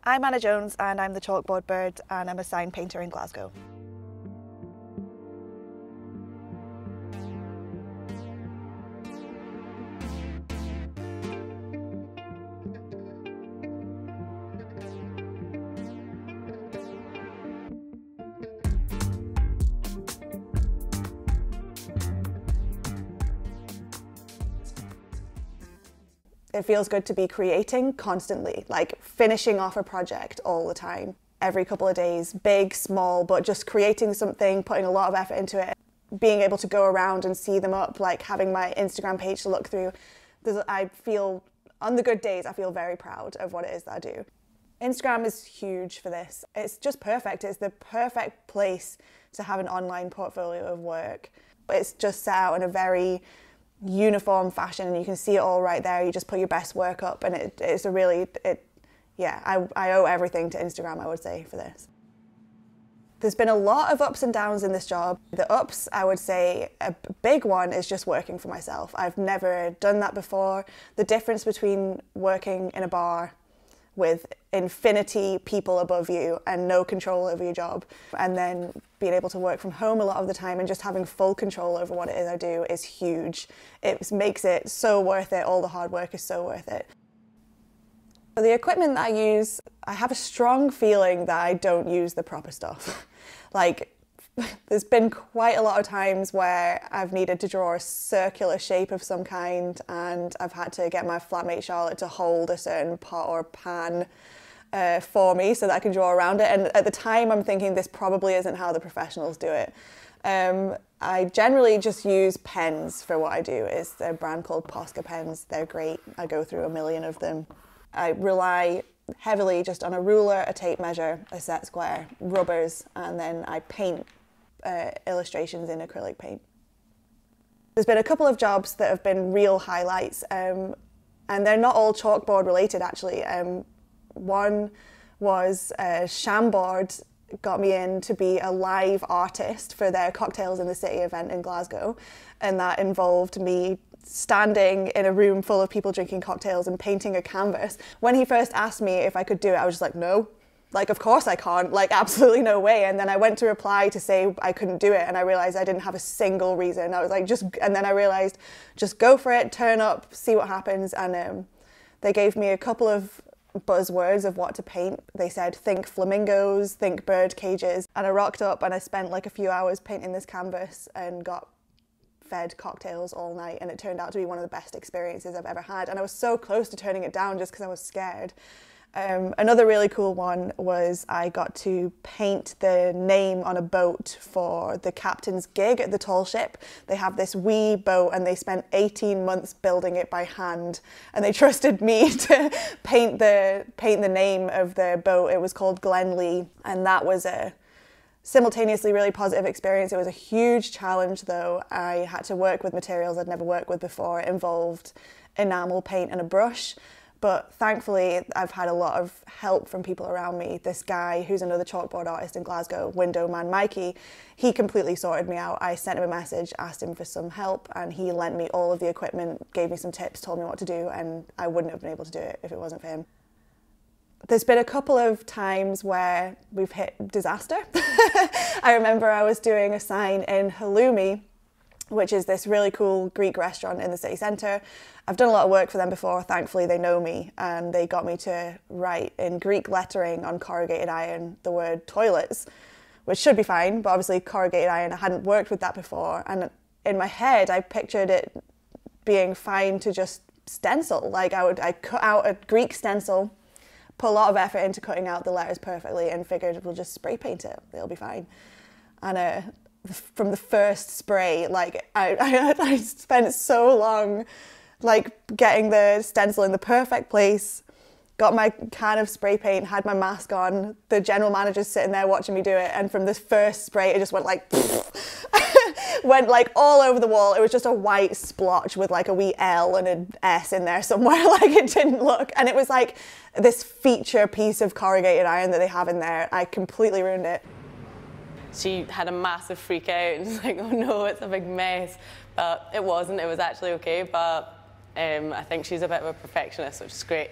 I'm Anna Jones and I'm the Chalkboard Bird and I'm a sign painter in Glasgow. It feels good to be creating constantly, like finishing off a project all the time, every couple of days, big, small, but just creating something, putting a lot of effort into it, being able to go around and see them up, like having my Instagram page to look through. I feel, on the good days, I feel very proud of what it is that I do. Instagram is huge for this. It's just perfect. It's the perfect place to have an online portfolio of work. It's just set out in a very uniform fashion and you can see it all right there. You just put your best work up and it's a really, yeah, I owe everything to Instagram, I would say, for this. There's been a lot of ups and downs in this job. The ups, I would say, a big one is just working for myself. I've never done that before. The difference between working in a bar with infinity people above you and no control over your job, and then being able to work from home a lot of the time and just having full control over what it is I do is huge. It makes it so worth it. All the hard work is so worth it. For the equipment that I use, I have a strong feeling that I don't use the proper stuff. Like, there's been quite a lot of times where I've needed to draw a circular shape of some kind and I've had to get my flatmate Charlotte to hold a certain pot or pan for me so that I can draw around it. And at the time I'm thinking this probably isn't how the professionals do it. I generally just use pens for what I do. It's a brand called Posca pens. They're great. I go through a million of them. I rely heavily just on a ruler, a tape measure, a set square, rubbers, and then I paint illustrations in acrylic paint. There's been a couple of jobs that have been real highlights, and they're not all chalkboard related actually. One was Chhalkboard got me in to be a live artist for their Cocktails in the City event in Glasgow, and that involved me standing in a room full of people drinking cocktails and painting a canvas. When he first asked me if I could do it, I was just like, no. Like, of course I can't, like, absolutely no way. And then I went to reply to say I couldn't do it, and I realized I didn't have a single reason. I was like, and then I realized, just go for it, turn up, see what happens. And they gave me a couple of buzzwords of what to paint. They said, think flamingos, think bird cages. And I rocked up and I spent like a few hours painting this canvas and got fed cocktails all night, and it turned out to be one of the best experiences I've ever had. And I was so close to turning it down just because I was scared. Another really cool one was I got to paint the name on a boat for the captain's gig at the tall ship. They have this wee boat and they spent 18 months building it by hand, and they trusted me to paint the name of the boat. It was called Glenlee, and that was a simultaneously really positive experience. It was a huge challenge though. I had to work with materials I'd never worked with before. It involved enamel paint and a brush. But thankfully, I've had a lot of help from people around me. This guy, who's another chalkboard artist in Glasgow, window man Mikey, he completely sorted me out. I sent him a message, asked him for some help, and he lent me all of the equipment, gave me some tips, told me what to do, and I wouldn't have been able to do it if it wasn't for him. There's been a couple of times where we've hit disaster. I remember I was doing a sign in Halloumi, which is this really cool Greek restaurant in the city centre. I've done a lot of work for them before. Thankfully, they know me, and they got me to write in Greek lettering on corrugated iron the word toilets, which should be fine, but obviously corrugated iron, I hadn't worked with that before. And in my head, I pictured it being fine to just stencil. Like I cut out a Greek stencil, put a lot of effort into cutting out the letters perfectly, and figured we'll just spray paint it, it'll be fine. And from the first spray, like I spent so long like getting the stencil in the perfect place, got my can of spray paint, had my mask on, the general manager's sitting there watching me do it, and from this first spray it just went like went like all over the wall. It was just a white splotch with like a wee L and an S in there somewhere. Like, it didn't look, and it was like this feature piece of corrugated iron that they have in there. I completely ruined it. She had a massive freak out and was like, oh no, it's a big mess. But it wasn't, it was actually okay. But I think she's a bit of a perfectionist, which is great.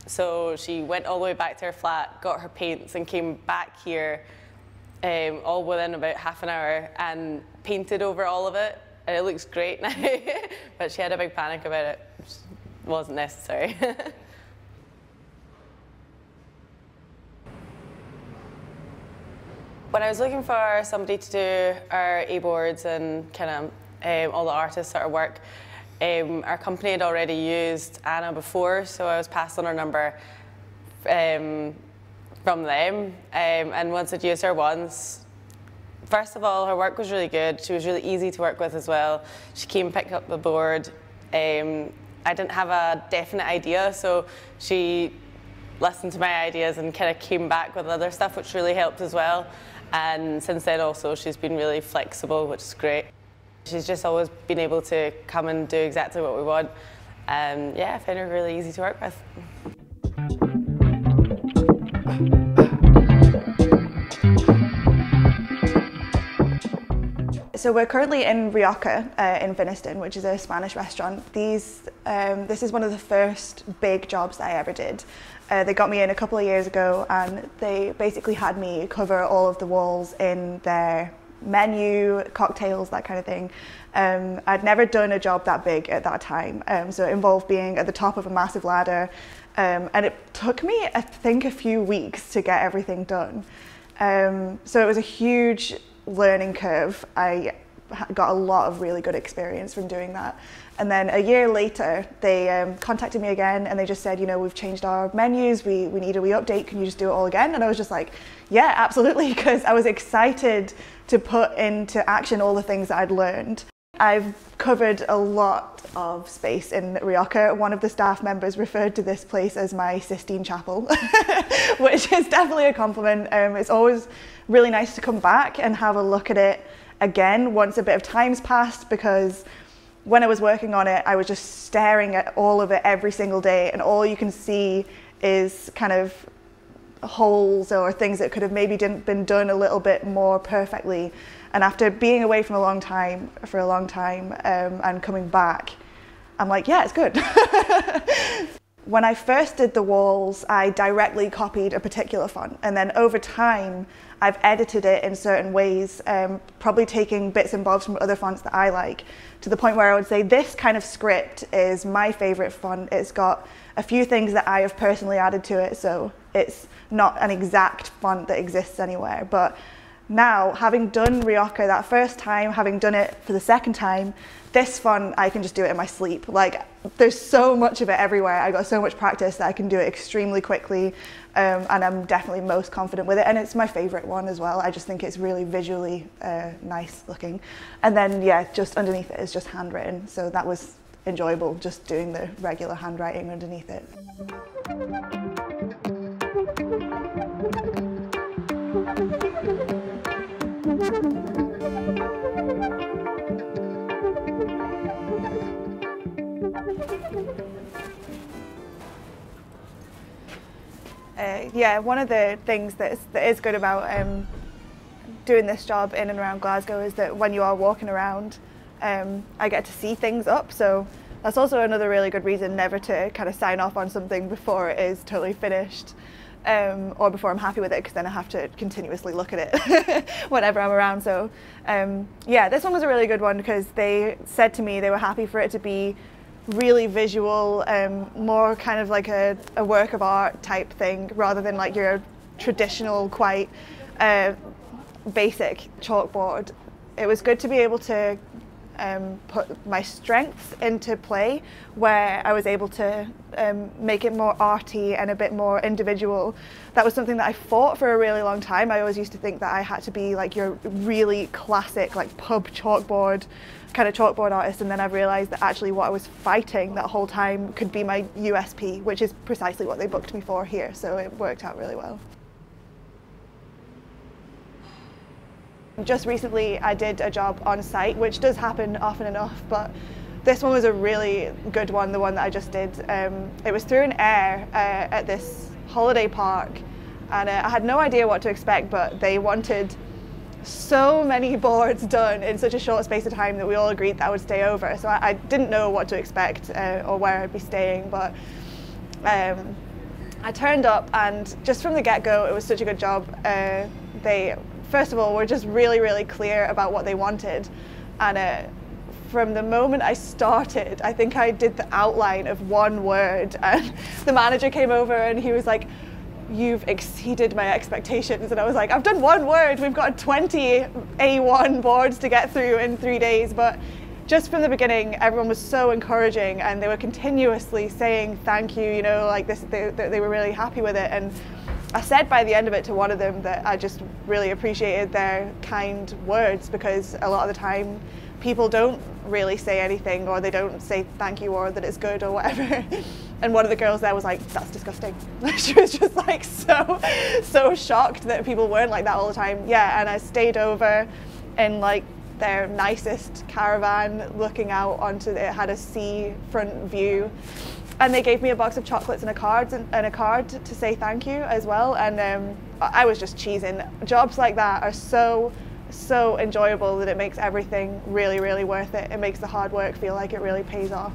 So she went all the way back to her flat, got her paints, and came back here all within about half an hour and painted over all of it. And it looks great now, but she had a big panic about it, which wasn't necessary. When I was looking for somebody to do our A-boards and kind of all the artists' sort of work, our company had already used Anna before, so I was passed on her number from them. And once I'd used her once, first of all, her work was really good. She was really easy to work with as well. She came and picked up the board. I didn't have a definite idea, so she listened to my ideas and kind of came back with other stuff, which really helped as well. And since then also, she's been really flexible, which is great. She's just always been able to come and do exactly what we want. Yeah, I find her really easy to work with. So we're currently in Rioja in Finiston, which is a Spanish restaurant. This is one of the first big jobs that I ever did. They got me in a couple of years ago, and they basically had me cover all of the walls in their menu, cocktails, that kind of thing. I'd never done a job that big at that time, so it involved being at the top of a massive ladder, and it took me, I think, a few weeks to get everything done. So it was a huge learning curve. I got a lot of really good experience from doing that. And then a year later, they contacted me again, and they just said, you know, we've changed our menus, we need a re-update, can you just do it all again? And I was just like, yeah, absolutely, because I was excited to put into action all the things that I'd learned. I've covered a lot of space in Rioja. One of the staff members referred to this place as my Sistine Chapel, which is definitely a compliment. It's always really nice to come back and have a look at it again once a bit of time's passed, because when I was working on it, I was just staring at all of it every single day, and all you can see is kind of holes or things that could have maybe been done a little bit more perfectly. And after being away for a long time, and coming back, I'm like, yeah, it's good. When I first did the walls, I directly copied a particular font, and then over time, I've edited it in certain ways, probably taking bits and bobs from other fonts that I like, to the point where I would say this kind of script is my favorite font. It's got a few things that I have personally added to it, so it's not an exact font that exists anywhere. But now, having done Rioja that first time, having done it for the second time, this font, I can just do it in my sleep. Like, there's so much of it everywhere. I got so much practice that I can do it extremely quickly, and I'm definitely most confident with it. And it's my favorite one as well. I just think it's really visually nice looking. And then, yeah, just underneath it is just handwritten. So that was enjoyable, just doing the regular handwriting underneath it. Yeah, one of the things that is good about doing this job in and around Glasgow is that when you are walking around, I get to see things up, so that's also another really good reason never to kind of sign off on something before it is totally finished, or before I'm happy with it, because then I have to continuously look at it whenever I'm around. So yeah, this one was a really good one, because they said to me they were happy for it to be really visual, more kind of like a work of art type thing, rather than like your traditional, quite basic chalkboard. It was good to be able to put my strengths into play, where I was able to make it more arty and a bit more individual. That was something that I fought for a really long time. I always used to think that I had to be like your really classic, like pub chalkboard kind of chalkboard artist, and then I've realised that actually what I was fighting that whole time could be my USP, which is precisely what they booked me for here, so it worked out really well. Just recently I did a job on site, which does happen often enough, but this one was a really good one, the one that I just did. It was through an air at this holiday park, and I had no idea what to expect, but they wanted so many boards done in such a short space of time that we all agreed that I would stay over. So I didn't know what to expect or where I'd be staying, but I turned up, and just from the get-go, it was such a good job. They, first of all, were just really, really clear about what they wanted. And from the moment I started, I think I did the outline of one word, and the manager came over and he was like, "You've exceeded my expectations." And I was like, "I've done one word, we've got 20 A1 boards to get through in 3 days." But just from the beginning, everyone was so encouraging, and they were continuously saying thank you, you know, like this, they were really happy with it. And I said by the end of it to one of them that I just really appreciated their kind words, because a lot of the time people don't really say anything, or they don't say thank you or that it's good or whatever. And one of the girls there was like, "That's disgusting." She was just like so shocked that people weren't like that all the time. Yeah, and I stayed over in like their nicest caravan, looking out onto it, had a sea front view, and they gave me a box of chocolates and a card to say thank you as well. And I was just cheesing. Jobs like that are so enjoyable that it makes everything really, really worth it. It makes the hard work feel like it really pays off.